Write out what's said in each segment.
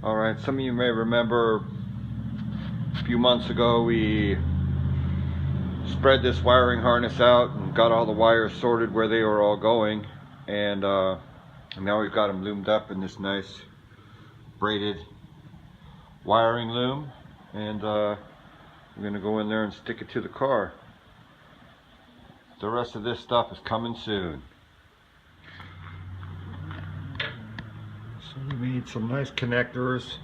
Alright, some of you may remember a few months ago we spread this wiring harness out and got all the wires sorted where they were all going, and now we've got them loomed up in this nice braided wiring loom, and we're going to go in there and stick it to the car. The rest of this stuff is coming soon. So we made some nice connectors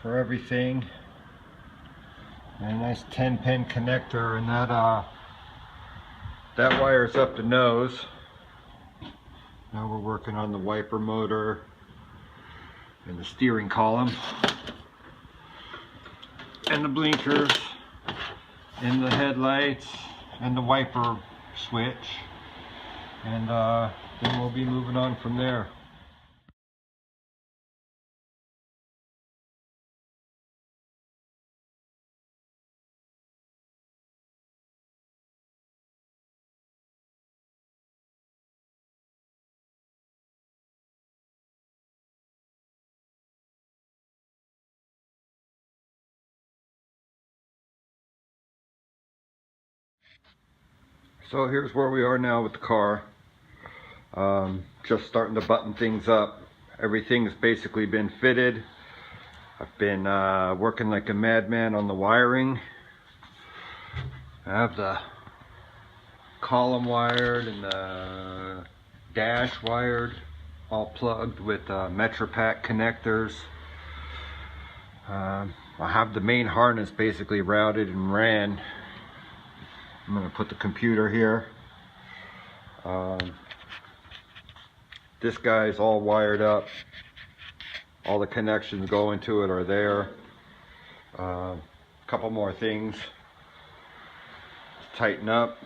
for everything, and a nice 10-pin connector, and that wire's up the nose. Now we're working on the wiper motor and the steering column and the blinkers and the headlights and the wiper switch, and then we'll be moving on from there. So here's where we are now with the car. Just starting to button things up. Everything's basically been fitted. I've been working like a madman on the wiring. I have the column wired and the dash wired, all plugged with MetroPack connectors. I have the main harness basically routed and ran. I'm going to put the computer here. This guy's all wired up. All the connections going to it are there. A couple more things to tighten up.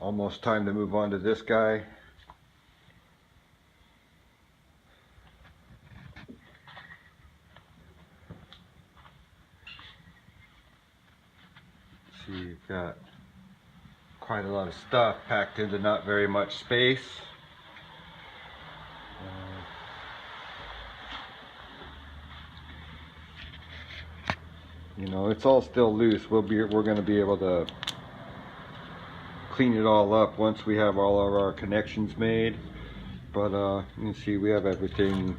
Almost time to move on to this guy. See, you've got quite a lot of stuff packed into not very much space. You know, it's all still loose. We're going to be able to clean it all up once we have all of our connections made. But you can see we have everything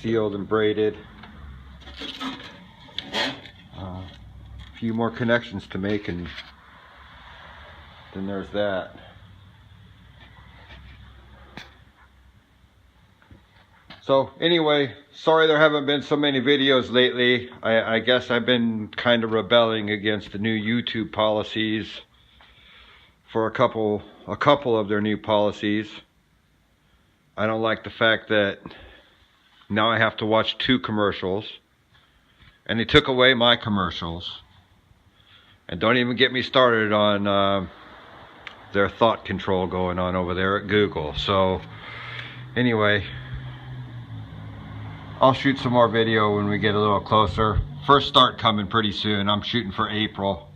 sealed and braided. A few more connections to make, and then there's that. So anyway, sorry there haven't been so many videos lately. I guess I've been kind of rebelling against the new YouTube policies for a couple of their new policies. I don't like the fact that now I have to watch 2 commercials, and they took away my commercials. And don't even get me started on their thought control going on over there at Google. So anyway, I'll shoot some more video when we get a little closer. First start coming pretty soon. I'm shooting for April.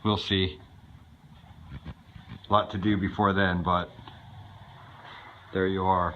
We'll see. A lot to do before then, but there you are.